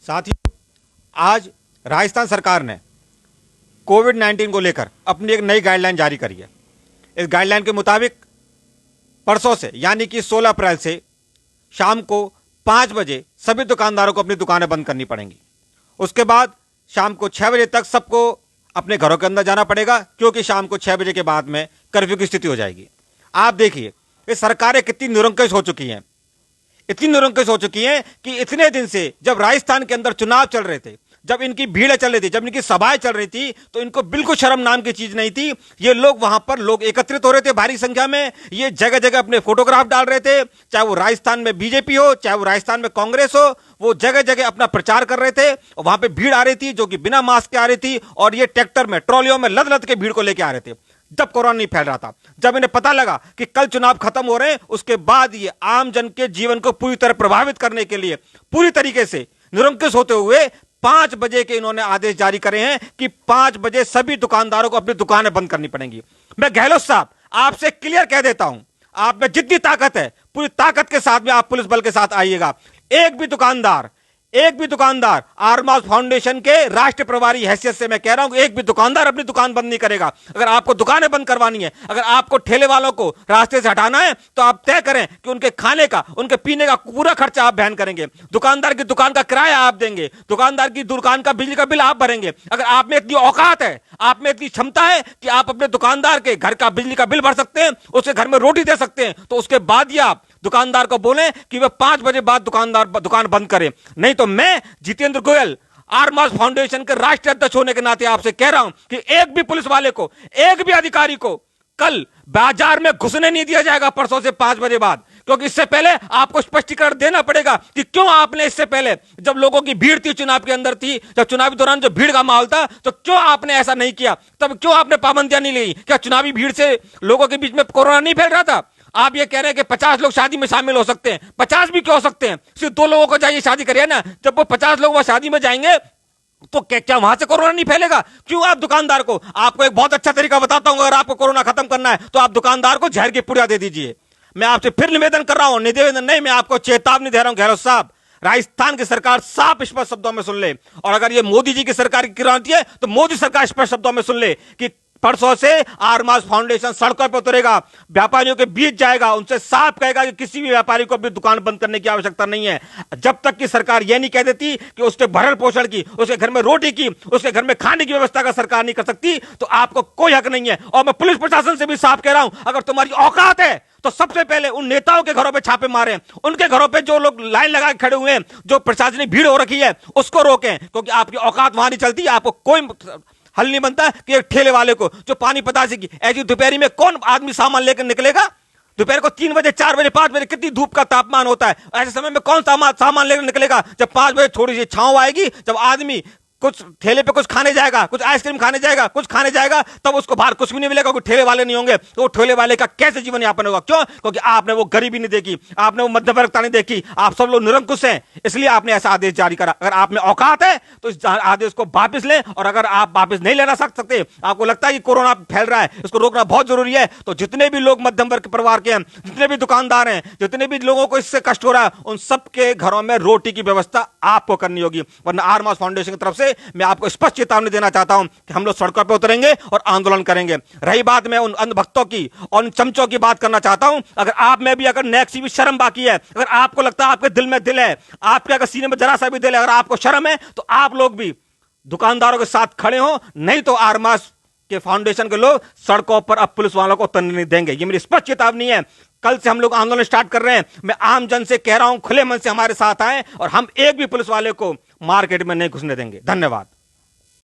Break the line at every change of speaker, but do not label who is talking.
साथियों, आज राजस्थान सरकार ने कोविड-19 को लेकर अपनी एक नई गाइडलाइन जारी करी है। इस गाइडलाइन के मुताबिक परसों से यानी कि 16 अप्रैल से शाम को 5 बजे सभी दुकानदारों को अपनी दुकानें बंद करनी पड़ेंगी। उसके बाद शाम को 6 बजे तक सबको अपने घरों के अंदर जाना पड़ेगा, क्योंकि शाम को 6 बजे के बाद में कर्फ्यू की स्थिति हो जाएगी। आप देखिए, ये सरकारें कितनी निरंकुश हो चुकी हैं, इतनी निरंकुश हो चुकी हैं कि इतने दिन से जब राजस्थान के अंदर चुनाव चल रहे थे, जब इनकी भीड़ चल रही थी, जब इनकी सभाएं चल रही थी, तो इनको बिल्कुल शर्म नाम की चीज नहीं थी। ये लोग वहां पर लोग एकत्रित हो रहे थे भारी संख्या में, ये जगह जगह अपने फोटोग्राफ डाल रहे थे, चाहे वो राजस्थान में बीजेपी हो, चाहे वो राजस्थान में कांग्रेस हो, वो जगह जगह अपना प्रचार कर रहे थे। और वहां पे भीड़ आ रही थी जो कि बिना मास्क के आ रही थी, और ये ट्रैक्टर में, ट्रॉलियों में लद लद के भीड़ को लेकर आ रहे थे। जब कोरोना नहीं फैल रहा था, जब इन्हें पता लगा कि कल चुनाव खत्म हो रहे हैं, उसके बाद ये आम जन के जीवन को पूरी तरह प्रभावित करने के लिए पूरी तरीके से निरंकुश होते हुए 5 बजे के इन्होंने आदेश जारी करे हैं कि 5 बजे सभी दुकानदारों को अपनी दुकानें बंद करनी पड़ेंगी। मैं गहलोत साहब आपसे क्लियर कह देता हूं, आप में जितनी ताकत है पूरी ताकत के साथ में आप पुलिस बल के साथ आइएगा। एक भी दुकानदार आरमास फाउंडेशन के राष्ट्रीय प्रभारी हैसियत से मैं कह रहा हूं कि एक भी दुकानदार अपनी दुकान बंद नहीं करेगा। अगर आपको दुकानें बंद करवानी है, अगर आपको ठेले वालों को रास्ते से हटाना है, तो आप तय करें कि उनके खाने का, उनके पीने का पूरा खर्चा आप वहन करेंगे। दुकानदार की दुकान का किराया आप देंगे, दुकानदार की दुकान का बिजली का बिल आप भरेंगे। अगर आप में इतनी औकात है, आप में इतनी क्षमता है कि आप अपने दुकानदार के घर का बिजली का बिल भर सकते हैं, उसके घर में रोटी दे सकते हैं, तो उसके बाद ही आप दुकानदार को बोलें कि वह 5 बजे बाद दुकान बंद करे। नहीं तो मैं जितेंद्र गोयल आरमास फाउंडेशन के राष्ट्रीय अध्यक्ष होने के नाते आपसे कह रहा हूं कि एक भी पुलिस वाले को, एक भी अधिकारी को कल बाजार में घुसने नहीं दिया जाएगा परसों से 5 बजे बाद। क्योंकि इससे पहले आपको स्पष्टीकरण देना पड़ेगा कि क्यों आपने इससे पहले, जब लोगों की भीड़ थी, चुनाव के अंदर थी, जब चुनावी दौरान जो भीड़ का माहौल था, तो क्यों आपने ऐसा नहीं किया? तब क्यों आपने पाबंदियां नहीं ली? क्या चुनावी भीड़ से लोगों के बीच में कोरोना नहीं फैल रहा था? आप ये कह रहे हैं कि 50 लोग शादी में शामिल हो सकते हैं, 50 भी क्यों हो सकते हैं? सिर्फ 2 लोगों को जाइए शादी करिए ना। जब वो 50 लोग वहां शादी में जाएंगे तो क्या वहां से कोरोना नहीं फैलेगा? क्यों आप दुकानदार को, आपको एक बहुत अच्छा तरीका बताता हूं, अगर आपको कोरोना खत्म करना है तो आप दुकानदार को जहर की पुड़िया दे दीजिए। मैं आपसे फिर निवेदन कर रहा हूं, निवेदन नहीं, मैं आपको चेतावनी दे रहा हूं गहलोत साहब, राजस्थान की सरकार साफ स्पष्ट शब्दों में सुन ले। और अगर ये मोदी जी की सरकार की क्रांति है तो मोदी सरकार स्पष्ट शब्दों में सुन ले कि परसों से आरमास फाउंडेशन सड़कों पर उतरेगा, व्यापारियों के बीच जाएगा, उनसे साफ कहेगा कि किसी भी व्यापारी को अपनी दुकान बंद करने की आवश्यकता नहीं है, जब तक कि सरकार यह नहीं कह देती कि उसके भरण पोषण की, उसके घर में रोटी की, उसके घर में खाने की व्यवस्था का सरकार नहीं कर सकती, तो आपको कोई हक नहीं है। और मैं पुलिस प्रशासन से भी साफ कह रहा हूं, अगर तुम्हारी औकात है तो सबसे पहले उन नेताओं के घरों पे छापे मारें, उनके घरों पे जो लोग लाइन लगा के खड़े हुए हैं, जो प्रशासनिक भीड़ हो रखी है, उसको रोकें, क्योंकि आपकी औकात वहां नहीं चलती। आपको कोई हल नहीं बनता कि एक ठेले वाले को जो पानी पतासे की ऐसी दोपहरी में कौन आदमी सामान लेकर निकलेगा? दोपहर को 3 बजे, 4 बजे, 5 बजे कितनी धूप का तापमान होता है, ऐसे समय में कौन सामान लेकर निकलेगा? जब 5 बजे थोड़ी सी छांव आएगी, जब आदमी कुछ ठेले पे कुछ खाने जाएगा, कुछ आइसक्रीम खाने जाएगा, कुछ खाने जाएगा, तब उसको बाहर कुछ भी नहीं मिलेगा, क्योंकि ठेले वाले नहीं होंगे। तो वो ठेले वाले का कैसे जीवन यापन होगा? क्यों? क्योंकि आपने वो गरीबी नहीं देखी, आपने वो मध्यवर्गता नहीं देखी, आप सब लोग निरंकुश हैं, इसलिए आपने ऐसा आदेश जारी करा। अगर आप में औकात है तो इस आदेश को वापस लें, और अगर आप वापस नहीं लेना सकते, आपको लगता है कि कोरोना फैल रहा है, इसको रोकना बहुत जरूरी है, तो जितने भी लोग मध्यम वर्ग के परिवार के हैं, जितने भी दुकानदार हैं, जितने भी लोगों को इससे कष्ट हो रहा है, उन सबके घरों में रोटी की व्यवस्था आपको करनी होगी। वरना आरमास फाउंडेशन की तरफ से मैं आपको स्पष्ट चेतावनी देना चाहता हूं कि हम लोग सड़कों पर उतरेंगे और आंदोलन करेंगे। रही बात, मैं उन अंधभक्तों की और उन चमचों की बात करना चाहता हूं, अगर आप में भी अगर नेक सी भी शर्म बाकी है, अगर आपको लगता है आपके दिल में दिल है, आपके अगर सीने में जरा सा भी दिल है, अगर आपको शर्म है, तो आप लोग भी दुकानदारों के साथ खड़े हो, नहीं तो आरमास के फाउंडेशन के लोग सड़कों पर अब पुलिस वालों को उतरने नहीं देंगे। ये मेरी स्पष्ट चेतावनी है। कल से हम लोग आंदोलन स्टार्ट कर रहे हैं। मैं आम जन से कह रहा हूं, खुले मन से हमारे साथ आए, और हम एक भी पुलिस वाले को मार्केट में नहीं घुसने देंगे। धन्यवाद।